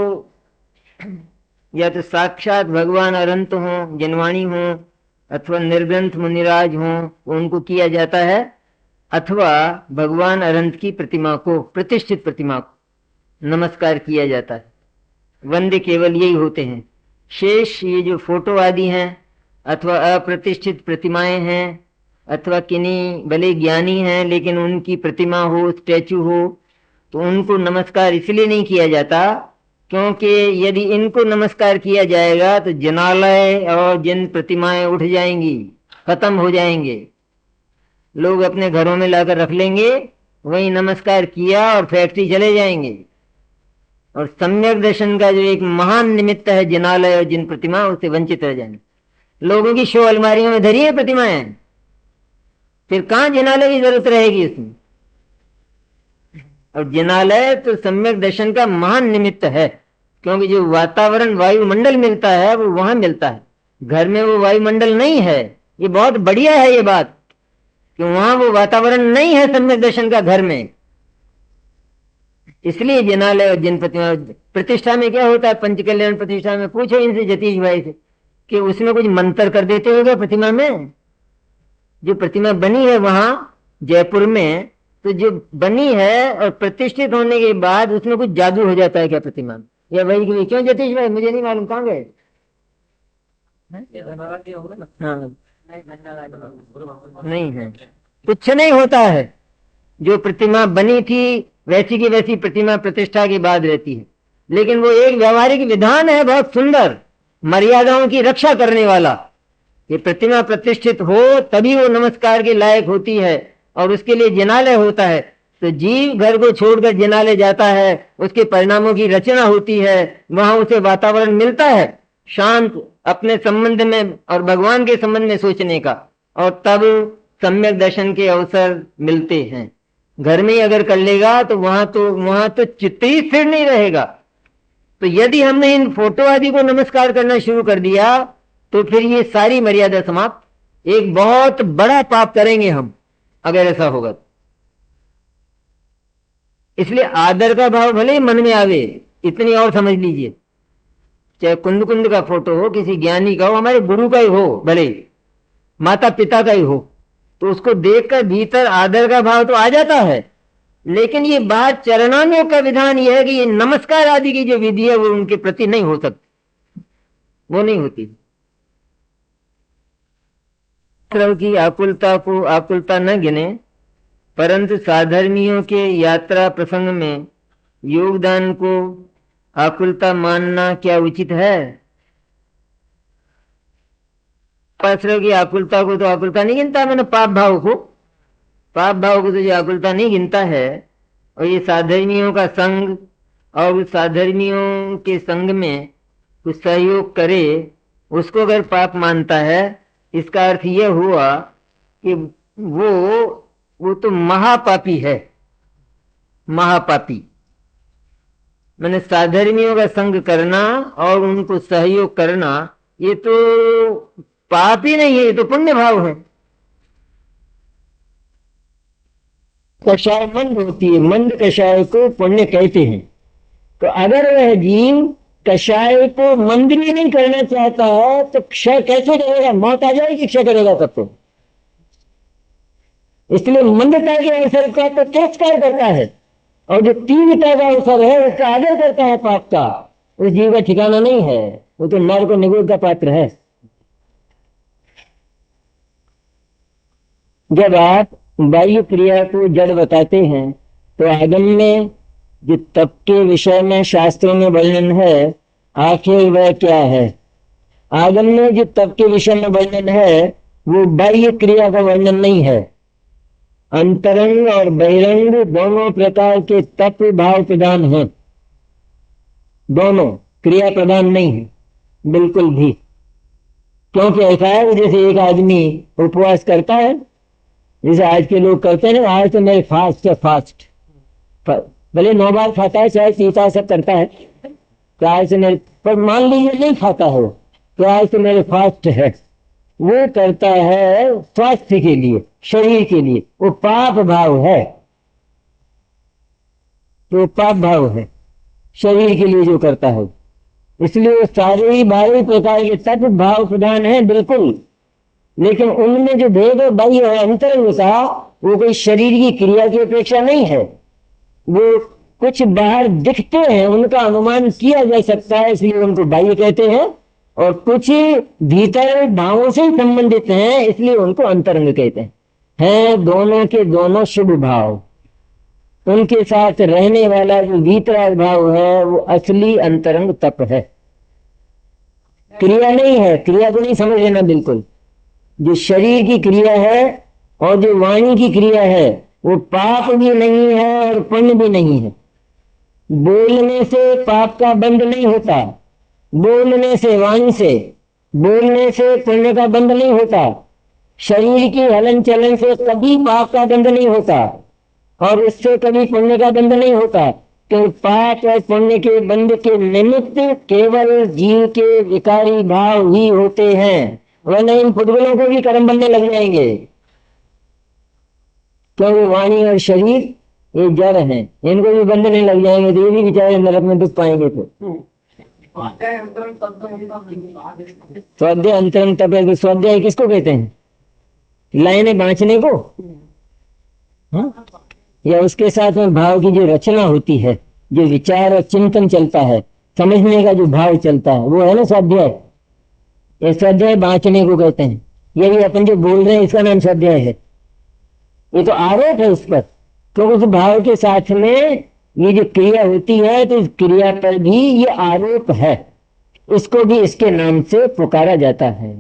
या तो साक्षात भगवान अनंत हो, जनवाणी हो, अथवा निर्ग्रंथ मुनिराज हो, उनको किया जाता है, अथवा भगवान अनंत की प्रतिमा को, प्रतिष्ठित प्रतिमा को नमस्कार किया जाता है। वंदे केवल यही होते हैं। शेष ये जो फोटो आदि हैं, अथवा अप्रतिष्ठित प्रतिमाएं हैं, अथवा किन्हीं भले ज्ञानी हैं लेकिन उनकी प्रतिमा हो, स्टैचू हो, तो उनको नमस्कार इसलिए नहीं किया जाता क्योंकि यदि इनको नमस्कार किया जाएगा तो जनालय और जिन प्रतिमाएं उठ जाएंगी, खत्म हो जाएंगे, लोग अपने घरों में लाकर रख लेंगे, वही नमस्कार किया और फैक्ट्री चले जाएंगे। और सम्यक दर्शन का जो एक महान निमित्त है जनालय और जिन प्रतिमा, उससे वंचित रह जाएंगे। लोगों की शो अलमारियों में धरी है प्रतिमाएं, फिर कहां जनालय की जरूरत रहेगी उसमें? और जनालय तो सम्यक दर्शन का महान निमित्त है, क्योंकि जो वातावरण वायुमंडल मिलता है वो वहां मिलता है, घर में वो वायुमंडल नहीं है। ये बहुत बढ़िया है ये बात कि वहां वो वातावरण नहीं है सम्यक दर्शन का घर में। इसलिए जनालय और जिन प्रतिमा, प्रतिष्ठा में क्या होता है, पंचकल्याण प्रतिष्ठा में पूछो इनसे, जतीश भाई से, कि उसमें कुछ मंत्र कर देते होगा प्रतिमा में? जो प्रतिमा बनी है वहां जयपुर में, तो जो बनी है और प्रतिष्ठित होने के बाद उसमें कुछ जादू हो जाता है क्या प्रतिमा में? या वही कि क्यों जतीश भाई, मुझे नहीं मालूम, कहाँ गए? हाँ, नहीं है, कुछ नहीं होता है। जो प्रतिमा बनी थी वैसी की वैसी प्रतिमा प्रतिष्ठा के बाद रहती है, लेकिन वो एक व्यवहारिक विधान है बहुत सुंदर, मर्यादाओं की रक्षा करने वाला। ये प्रतिमा प्रतिष्ठित हो तभी वो नमस्कार के लायक होती है, और उसके लिए जनालय होता है। तो जीव घर को छोड़कर जनालय जाता है, उसके परिणामों की रचना होती है, वहां उसे वातावरण मिलता है शांत, अपने संबंध में और भगवान के संबंध में सोचने का, और तब सम्यक दर्शन के अवसर मिलते हैं। घर में ही अगर कर लेगा तो वहां तो चित्त ही स्थिर नहीं रहेगा। तो यदि हमने इन फोटो आदि को नमस्कार करना शुरू कर दिया तो फिर ये सारी मर्यादा समाप्त, एक बहुत बड़ा पाप करेंगे हम अगर ऐसा होगा। इसलिए आदर का भाव भले ही मन में आवे, इतनी और समझ लीजिए, चाहे कुंद कुंद का फोटो हो, किसी ज्ञानी का हो, हमारे गुरु का ही हो, भले माता पिता का ही हो, तो उसको देखकर भीतर आदर का भाव तो आ जाता है। लेकिन ये बात चरणानों का विधान यह है कि ये नमस्कार आदि की जो विधि है वो उनके प्रति नहीं हो सकती, वो नहीं होती। की आकुलता को आकुलता न गिने, परंतु साधर्मियों के यात्रा प्रसंग में योगदान को आकुलता मानना क्या उचित है? पाश्रय की आकुलता को तो आकुलता नहीं गिनता, मैंने पाप भाव को तो जो आकुलता नहीं गिनता है, और ये साधर्मियों का संग और उस साधर्मियों के संग में कुछ सहयोग करे, उसको अगर पाप मानता है, इसका अर्थ यह हुआ कि वो तो महापापी है, महापापी। मैंने साधर्मियों का संग करना और उनको सहयोग करना, ये तो पाप ही नहीं है, ये तो पुण्य भाव है। कषाय मंद होती है, मंद कषाय को पुण्य कहते हैं। तो अगर वह जीव कषाय को मंद भी नहीं करना चाहता है तो क्षय कैसे करेगा? मौत आ जाएगी, क्षय करेगा तब तो। इसलिए मंदता के अवसर का तो तिरस्कार करता है, और जो तीव्रता का अवसर है उसका आदर करता है पाप का। उस जीव का ठिकाना नहीं है, वो तो नरक और निगोद का पात्र है। जब आप बाह्य क्रिया को जड़ बताते हैं तो आगम में जो तप के विषय में शास्त्रों में वर्णन है, आखिर वह क्या है? आगम में जो तप के विषय में वर्णन है वो बाह्य क्रिया का वर्णन नहीं है। अंतरंग और बहिरंग दोनों प्रकार के तप भाव प्रदान हैं, दोनों क्रिया प्रदान नहीं है बिल्कुल भी। क्योंकि ऐसा है जैसे एक आदमी उपवास करता है, जैसे आज के लोग करते हैं ना, आज तो मेरे फास्ट है, फास्ट भले 9 बार खाता है, चाहे पीता है, सब करता है, प्यार से मेरे, पर मान लीजिए नहीं खाता है, प्यार से मेरे फास्ट है, वो करता है स्वास्थ्य के लिए, शरीर के लिए, वो पाप भाव है, वो पाप भाव है शरीर के लिए जो करता है। इसलिए वो सारे ही 12 प्रकार के तत्व भाव प्रधान है बिल्कुल, लेकिन उनमें जो भेद और बाह्य है अंतरंग का, वो कोई शरीर की क्रिया की अपेक्षा नहीं है। वो कुछ बाहर दिखते हैं, उनका अनुमान किया जा सकता है, इसलिए उनको बाह्य कहते हैं, और कुछ भीतर भावों से संबंधित हैं, इसलिए उनको अंतरंग कहते हैं दोनों के दोनों शुभ भाव। उनके साथ रहने वाला जो वीतराग भाव है वो असली अंतरंग तप है, क्रिया नहीं है। क्रिया को नहीं समझ लेना बिल्कुल। जो शरीर की क्रिया है और जो वाणी की क्रिया है वो पाप भी नहीं है और पुण्य भी नहीं है। बोलने से पाप का बंध नहीं होता, बोलने से, वाणी से बोलने से पुण्य का बंध नहीं होता, शरीर की हलन चलन से कभी पाप का बंध नहीं होता और उससे कभी पुण्य का बंध नहीं होता। तो पाप और पुण्य के बंध के निमित्त केवल जीव के विकारी भाव ही होते हैं, वरना इन फुटबॉलों को भी कर्म बनने लग जाएंगे, क्योंकि वाणी और शरीर ये जड़ हैं, इनको भी बंधने लग जाएंगे तो ये भी बेचारे नरक में दुख पाएंगे। तो स्वाध्याय अंतरंग तप है। स्वाध्याय किसको कहते हैं? लाइनें बांचने को, हाँ? या उसके साथ में भाव की जो रचना होती है, जो विचार और चिंतन चलता है, समझने का जो भाव चलता है, वो है ना स्वाध्याय। ये स्वाध्याय बांचने को कहते हैं। ये भी अपन जो बोल रहे हैं इसका नाम स्वाध्याय है। ये तो आरोप है उस पर, क्योंकि उस भाव के साथ में ये जो क्रिया होती है तो इस क्रिया पर भी ये आरोप है, इसको भी इसके नाम से पुकारा जाता है।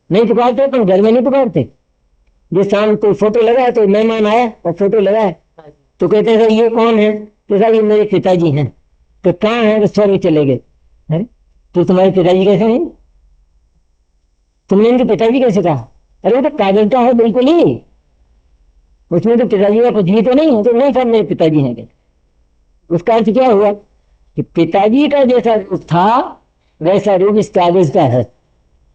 नहीं पुकारते अपन घर में नहीं पुकारते। जो शाम को फोटो लगाया तो मेहमान आया और फोटो लगाया तो कहते हैं ये कौन है? तो साहब ये मेरे पिताजी हैं। तो कहाँ है? तो स्वर्ग चले गए। अरे तो तुम्हारे पिताजी कैसे हैं? तुमने इनके पिताजी कैसे कहा? अरे वो तो कागज का है बिल्कुल ही, उसमें तो पिताजी का कुछ भी तो नहीं है। तो नहीं साहब मेरे पिताजी हैं। उसका अर्थ क्या हुआ कि पिताजी का जैसा रूप था वैसा रूप इस कागज का है,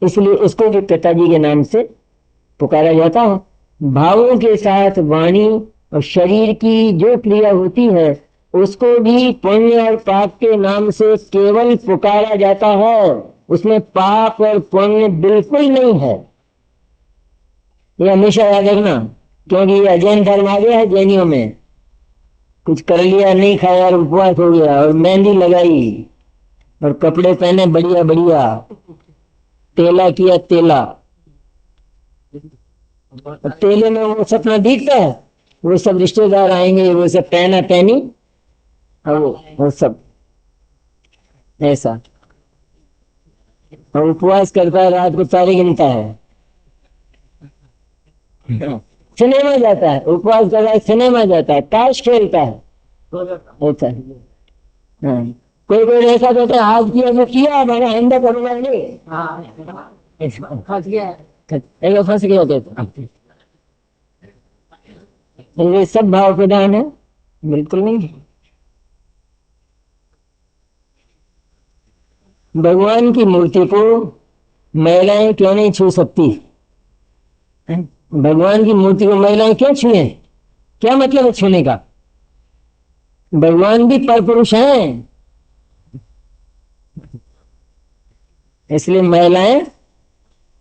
इसलिए उसको भी पिताजी के नाम से पुकारा जाता है। भावों के साथ वाणी और शरीर की जो क्रिया होती है उसको भी पुण्य और पाप के नाम से केवल पुकारा जाता है, उसमें पाप और पुण्य बिल्कुल नहीं है। ये हमेशा याद रखना, क्योंकि ये अजैन धर्म आ गया है। जैनियों में कुछ कर लिया, नहीं खाया और उपवास हो गया और मेहंदी लगाई और कपड़े पहने बढ़िया बढ़िया, तेला किया तेला। तेले में वो सपना दिखता है, वो सब रिश्तेदार आएंगे, वो सब पहना पहनी और वो सब ऐसा, और उपवास करता है, रात को तारे गिनता है, सिनेमा जाता है, उपवास कर रहा है, सिनेमा जाता है, ताश खेलता है, ऐसा। हाँ, कोई कोई ऐसा कहता है आज किया तो किया, मैंने आइंदा करूंगा नहीं। फंस गया, एक फंस गया कहता। ये सब भाव प्रधान है? बिल्कुल नहीं। भगवान की मूर्ति को महिलाएं क्यों नहीं छू सकती? भगवान की मूर्ति को महिलाएं क्यों छुए? क्या मतलब है छूने का? भगवान भी परपुरुष हैं, इसलिए महिलाएं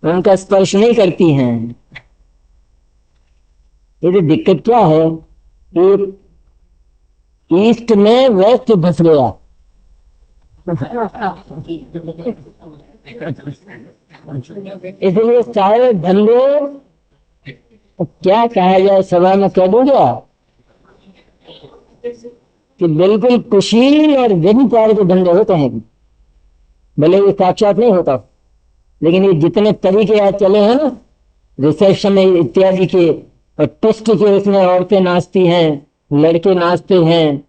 उनका स्पर्श नहीं करती हैं। ये तो दिक्कत क्या है कि ईस्ट में वेस्ट फंस गया। इसलिए सारे धंधे, क्या कहा जाए, सभा में कह दूंगा कि बिल्कुल कुशील और व्यभिचार के धंधे होते हैं। भले ये साक्षात नहीं होता, लेकिन ये जितने तरीके आज चले हैं ना, रिसेप्शन इत्यादि के और ट्विस्ट के, उसमें औरतें नाचती हैं, लड़के नाचते हैं,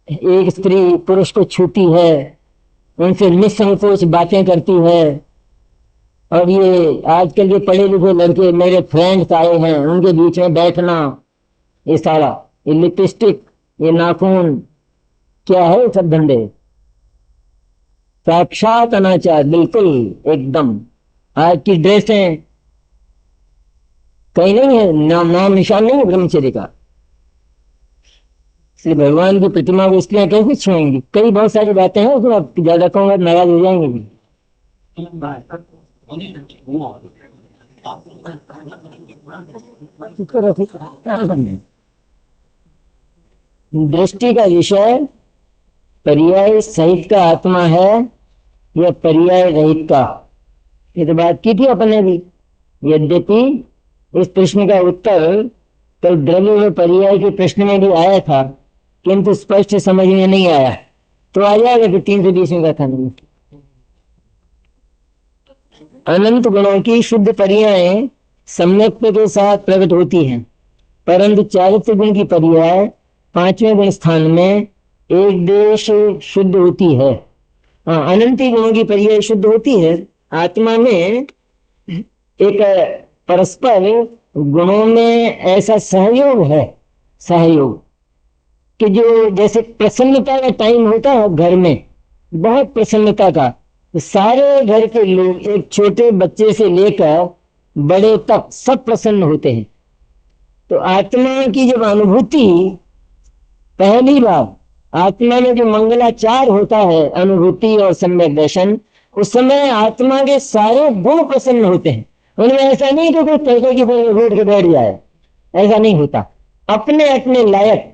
एक स्त्री पुरुष को छूती है, उनसे निसंकोच बातें करती है। और ये आजकल के पढ़े लिखे लड़के, मेरे फ्रेंड्स आए हैं, उनके बीच में बैठना, ये सारा, ये लिपस्टिक ये नाखून क्या है, सब धंधे, साक्षात अनाचार, बिल्कुल एकदम। आज की ड्रेसें कहीं नहीं है, नाम निशान नहीं है ब्रह्मचर्य का। इसलिए भगवान की प्रतिमा को स्त्रियां कैसे छुएंगी? कई बहुत सारी बातें हैं, उसमें आप ज्यादा कहूंगा नाराज हो जाएंगे भी। दृष्टि का विषय पर्याय सहित का आत्मा है या पर्याय रहित का, ये तो बात की थी अपने भी। यद्यपि इस प्रश्न का उत्तर कल द्रव्य व पर्याय के प्रश्न में भी आया था, किंतु स्पष्ट समझ में नहीं आया, तो आ जाएगा फिर 320 का था नहीं। अनंत गुणों की शुद्ध पर्याय सम्यक्त्व के साथ प्रकट होती हैं, परंतु चारित्र गुण की पर्याय 5वें गुण स्थान में एक देश शुद्ध होती है। अनंत गुणों की पर्याय शुद्ध होती है। आत्मा में एक परस्पर गुणों में ऐसा सहयोग है, सहयोग कि जो जैसे प्रसन्नता का टाइम होता है घर में, बहुत प्रसन्नता का, तो सारे घर के लोग एक छोटे बच्चे से लेकर बड़े तक सब प्रसन्न होते हैं। तो आत्मा की जब अनुभूति, पहली बार आत्मा में जो मंगलाचार होता है, अनुभूति और सम्यक दर्शन, उस समय आत्मा के सारे गुण प्रसन्न होते हैं। उनमें ऐसा नहीं कि कोई पैसे की रोड के बैठ जाए, ऐसा नहीं होता। अपने अपने लायक,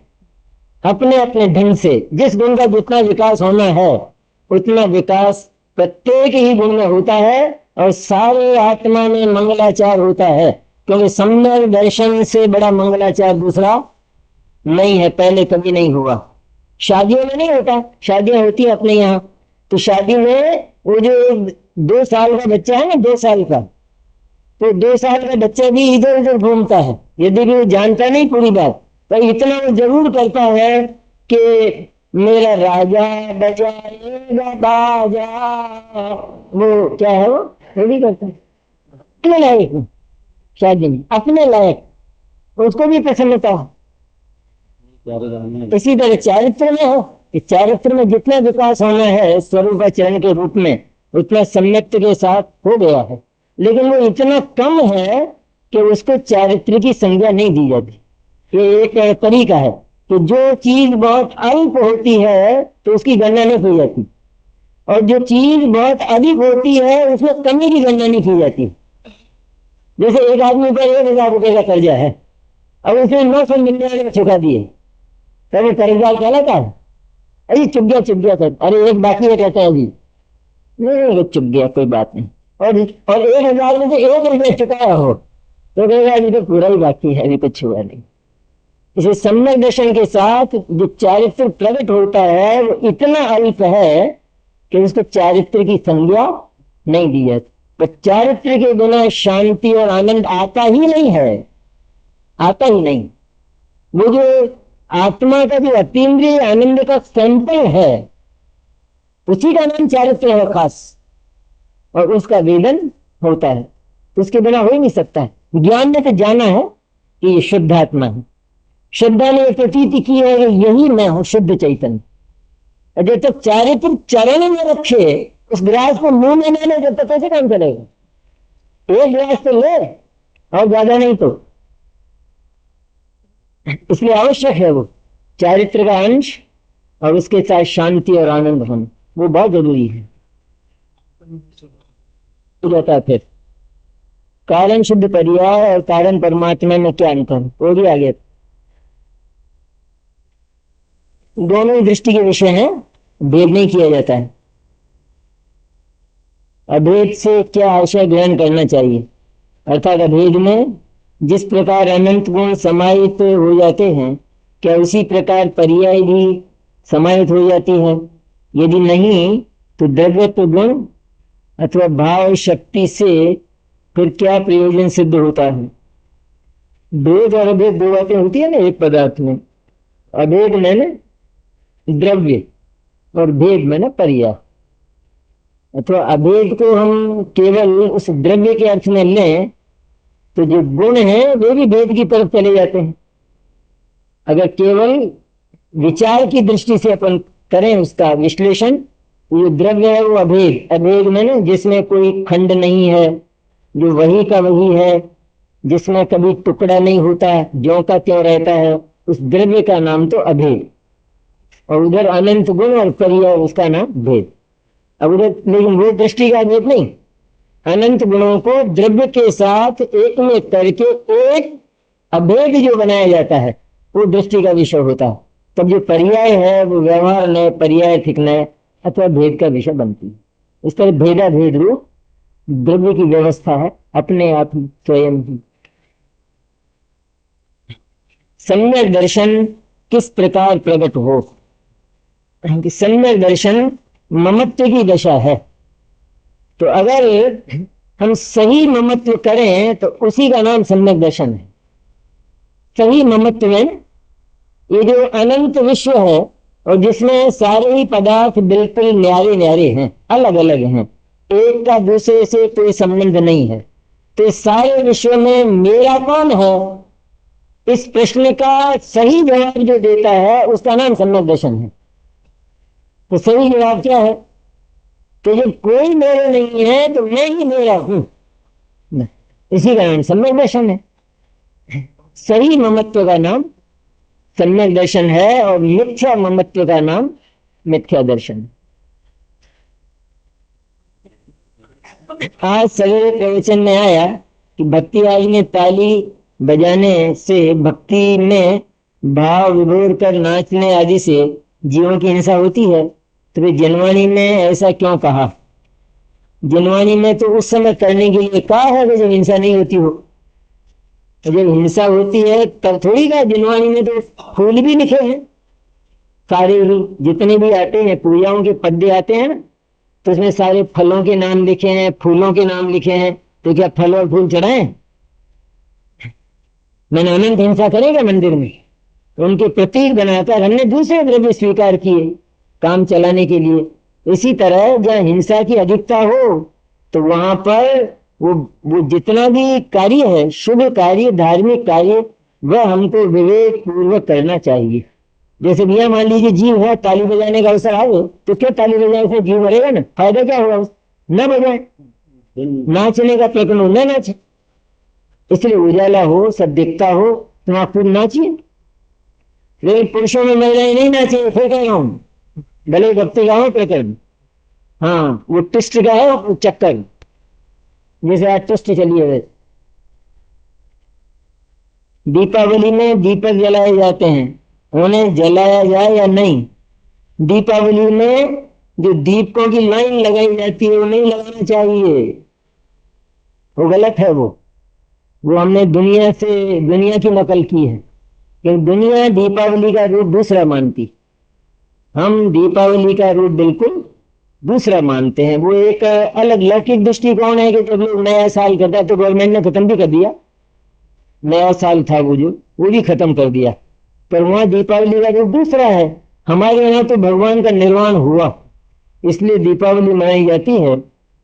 अपने अपने ढंग से जिस गुण का जितना विकास होना है उतना विकास प्रत्येक ही गुण में होता है, और सारे आत्मा में मंगलाचार होता है, क्योंकि सम्यक दर्शन से बड़ा मंगलाचार दूसरा नहीं है, पहले कभी नहीं हुआ। शादियों में नहीं होता, शादियां होती है अपने यहाँ, तो शादी में वो जो 2 साल का बच्चा है ना, 2 साल का, तो 2 साल का बच्चा भी इधर उधर घूमता है, यदि भी वो जानता नहीं पूरी बात, पर इतना वो जरूर करता है कि मेरा राजा बजाएगा बाजा, वो क्या है, वो भी करता है अपने लायक, शादी में अपने लायक, उसको भी प्रसन्नता हो। इसी तरह चारित्र में हो, कि चारित्र में जितना विकास होना है स्वरूपाचरण के रूप में, उतना सम्यक्त्व के साथ हो गया है, लेकिन वो इतना कम है कि उसको चारित्र की संज्ञा नहीं दी जाती। ये एक तरीका है कि जो चीज बहुत अल्प होती है तो उसकी गणना नहीं की जाती, और जो चीज बहुत अधिक होती है उसमें कमी की गणना नहीं की जाती। जैसे एक आदमी पर 1000 रुपये का कर्जा है, अब उसने 999 में चुका दिए, तब वो कर्जा कहलाता है? अरे चुप गया कर, अरे एक बाकी है, कहता है जी नहीं चुप गया, कोई बात नहीं। और 1000 में से 1 रुपये चुकाया हो तो कहेगा अभी तो पूरा ही बाकी है, अभी कुछ हुआ नहीं। इसे सम्यक दर्शन के साथ जो चारित्र प्रकट होता है वो इतना अल्प है कि उसको चारित्र की संज्ञा नहीं दी जाती। पर चारित्र के बिना शांति और आनंद आता ही नहीं है, आता ही नहीं। वो जो आत्मा का जो अतीन्द्रिय आनंद का सैंपल है, उसी का नाम चारित्र है खास, और उसका वेदन होता है, तो उसके बिना हो ही नहीं सकता है। ज्ञान ने तो जाना है कि ये शुद्ध आत्मा है, श्रद्धा ने प्रतीति की है कि यही मैं हूं शुद्ध चैतन्य। जब तक चारित्र चरण में रखे, उस गिलास को मुंह में लेने, जब तक कैसे काम चलेगा? 1 गिलास तो ले, और ज्यादा नहीं तो। इसलिए आवश्यक है वो चारित्र का अंश, और उसके साथ शांति और आनंद होना, वो बहुत जरूरी है। जाता है फिर कारण शुद्ध पर्याय और कारण परमात्मा में क्या अंतर, वो भी आगे। दोनों ही दृष्टि के विषय हैं, भेद नहीं किया जाता है। अभेद से क्या आशय ग्रहण करना चाहिए, अर्थात अभेद में जिस प्रकार अनंत गुण समाहित हो जाते हैं, क्या उसी प्रकार पर्याय भी समाहित हो जाती है? यदि नहीं तो द्रव्यत्व गुण अथवा भाव शक्ति से फिर क्या प्रयोजन सिद्ध होता है? भेद और अभेद 2 बातें होती है ना एक पदार्थ में। अभेद में ना द्रव्य और भेद में ना पर्याय। अथवा अभेद को हम केवल उस द्रव्य के अर्थ में लें तो जो गुण है वे भी भेद की तरफ चले जाते हैं। अगर केवल विचार की दृष्टि से अपन करें उसका विश्लेषण, ये द्रव्य है वो अभेद, अभेद में ना जिसमें कोई खंड नहीं है, जो वही का वही है, जिसमें कभी टुकड़ा नहीं होता, ज्यों का त्यों रहता है, उस द्रव्य का नाम तो अभेद। और उधर अनंत गुण और पर्याय, उसका नाम भेद। अब उधर लेकिन वो दृष्टि का भेद नहीं, अनंत गुणों को द्रव्य के साथ एक में करके एक अभेद जो बनाया जाता है वो दृष्टि का विषय होता है। तब जो पर्याय है वो व्यवहार नय, पर्यायिक नय अथवा भेद का विषय बनती है। इस तरह भेदा भेद रूप द्रव्य की व्यवस्था है अपने आप ही, स्वयं ही। सम्यक दर्शन किस प्रकार प्रकट हो? सम्यक दर्शन ममत्व की दशा है। तो अगर हम सही ममत्व करें तो उसी का नाम सम्यक दर्शन है। सही ममत्व में ये जो अनंत विश्व है और जिसमें सारे ही पदार्थ बिल्कुल न्यारे न्यारे हैं, अलग अलग हैं, एक का दूसरे से कोई संबंध नहीं है, तो इस सारे विश्व में मेरा कौन है, इस प्रश्न का सही जवाब जो देता है उसका नाम सम्यक दर्शन है। तो सही जवाब क्या है? तो जब कोई मेरा नहीं है तो मैं ही मेरा हूं, इसी का नाम सम्यक दर्शन है। सही ममत्व का नाम सम्यक दर्शन है और मिथ्या ममत्व का नाम मिथ्या दर्शन। आज सवेरे प्रवचन में आया कि भक्ति आई में ताली बजाने से, भक्ति में भाव विभोर कर नाचने आदि से जीवों की हिंसा होती है। तो फिर जनवाणी में ऐसा क्यों कहा? जनवाणी में तो उस समय करने के लिए कहा है जब हिंसा नहीं होती हो। तो जब हिंसा होती है तब थोड़ी का। जनवाणी में तो फूल भी लिखे हैं, सारे जितने भी आते हैं पूजाओं के पद्य आते हैं ना, तो उसमें सारे फलों के नाम लिखे हैं, फूलों के नाम लिखे हैं। तो क्या फल और फूल चढ़ाएं? मैंने अनंत हिंसा करेगा मंदिर में, तो उनके प्रतीक बनाकर हमने दूसरे द्रव्य स्वीकार किए काम चलाने के लिए। इसी तरह जहाँ हिंसा की अधिकता हो तो वहां पर वो जितना भी कार्य है, शुभ कार्य, धार्मिक कार्य, वह हमको विवेक पूर्वक करना चाहिए। जैसे भैया मान लीजिए जीव है, ताली बजाने का अवसर आए तो क्या ताली बजाने से जीव मरेगा ना? फायदा क्या होगा? न बजाए। नाचने का प्रकरण हो, न नाचे। इसलिए उजाला हो, सब दिखता हो तो आप खुद नाचिए। लेकिन पुरुषों में महिलाएं नहीं नाचे, फिर कह रहा हूं भले भक्ति का हो प्रकरण, हाँ वो टिस्ट का हो चक्कर, जैसे आज टिस्ट चलिए। वैसे दीपावली में दीपक जलाए जाते हैं, उन्हें जलाया जाए या नहीं? दीपावली में जो दीपकों की लाइन लगाई जाती है वो नहीं लगाना चाहिए, वो गलत है। वो हमने दुनिया की नकल की है, क्योंकि दुनिया दीपावली का रूप दूसरा मानती, हम दीपावली का रूप बिल्कुल दूसरा मानते हैं। वो एक अलग लौकिक दृष्टिकोण है कि जब लोग नया साल करता है, तो गवर्नमेंट ने खत्म भी कर दिया, नया साल था वो भी खत्म कर दिया, पर वहां दीपावली का रूप दूसरा है। हमारे यहाँ तो भगवान का निर्वाण हुआ इसलिए दीपावली मनाई जाती है,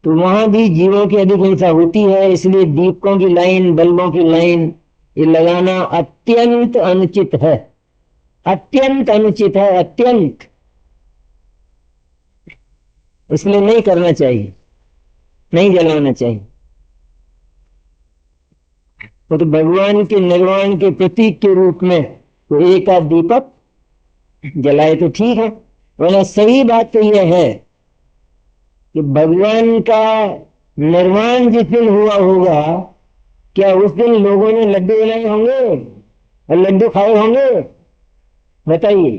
तो वहां भी जीवों की अधिक हिंसा होती है, इसलिए दीपकों की लाइन, बल्बों की लाइन ये लगाना अत्यंत अनुचित है, अत्यंत अनुचित है, अत्यंत। इसलिए नहीं करना चाहिए, नहीं जलाना चाहिए। तो भगवान के निर्वाण के प्रतीक के रूप में तो एक आध दीपक जलाए तो ठीक है, वरना सही बात तो यह है कि भगवान का निर्वाण जिस दिन हुआ होगा, क्या उस दिन लोगों ने लड्डू बनाए होंगे और लड्डू खाए होंगे? बताइए।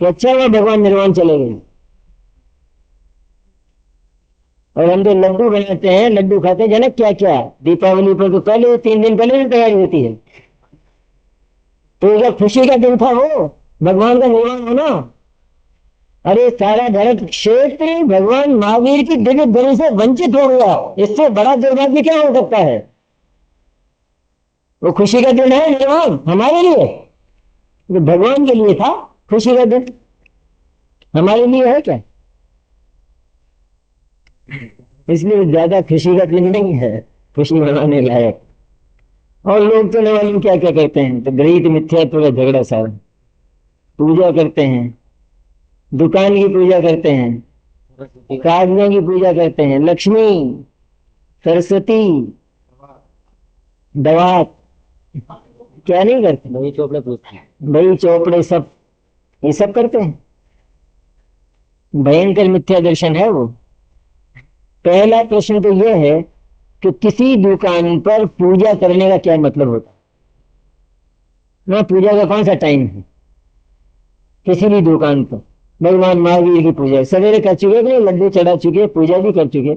तो अच्छा हुआ भगवान निर्वाण चले गए, और हम तो लड्डू बनाते हैं, लड्डू खाते हैं। जनक क्या क्या दीपावली पर तो पहले 3 दिन पहले तैयारी होती है। तो जब खुशी का दिन था वो भगवान का निर्वाण होना, अरे सारा भरत क्षेत्र भगवान महावीर की दिव्य दर्शन से वंचित हो गया, इससे बड़ा दुर्भाग्य क्या हो सकता है? वो खुशी का दिन है निर्वाण हमारे लिए, जो भगवान के लिए था खुशी का दिन, हमारे लिए है क्या? इसलिए ज्यादा खुशी का दिन नहीं है खुशी मनाने लायक। और लोग तो न मालूम क्या क्या कहते हैं, तो गणित मिथ्यात्व का झगड़ा सारा। पूजा करते हैं, दुकान की पूजा करते हैं, कागजों की पूजा करते हैं, लक्ष्मी, सरस्वती, दवा, क्या नहीं करते? बही चोपड़े पूछते हैं, बही चोपड़े सब, ये सब करते हैं। भयंकर मिथ्या दर्शन है वो। पहला प्रश्न तो यह है कि किसी दुकान पर पूजा करने का क्या मतलब होता है? ना पूजा का कौन सा टाइम है? किसी भी दुकान पर भगवान महावीर की पूजा सवेरे कर चुके, नहीं लड्डू चढ़ा चुके, पूजा भी कर चुके,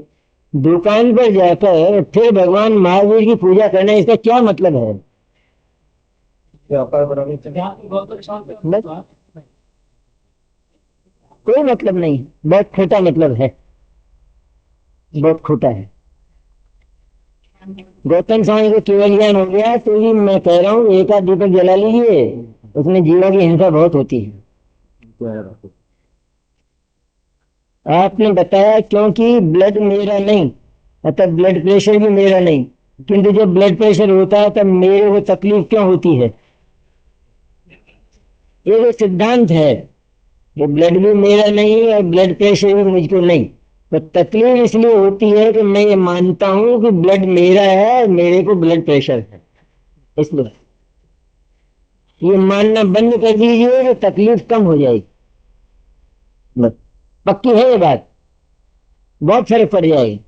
दुकान पर जाकर फिर भगवान महावीर की पूजा करना, इसका क्या मतलब है? कोई मतलब नहीं, बहुत खोटा मतलब है, बहुत खोटा है। गौतम स्वामी को केवल ज्ञान हो गया तो भी मैं कह रहा हूँ एक आध दीपक जला लीजिए, उसमें जीवा की हिंसा बहुत होती है। आपने बताया क्योंकि ब्लड मेरा नहीं, अतः ब्लड प्रेशर भी मेरा नहीं, किंतु जब ब्लड प्रेशर होता है तब मेरे को तकलीफ क्यों होती है? ये सिद्धांत है कि ब्लड भी मेरा नहीं और ब्लड प्रेशर भी मुझको नहीं, तो तकलीफ इसलिए होती है कि मैं ये मानता हूं कि ब्लड मेरा है, मेरे को ब्लड प्रेशर है, इसलिए ये मानना बंद कर दीजिए तो तकलीफ कम हो जाएगी। बस पक्की है ये बात, बहुत फर्क पड़ जाएगी।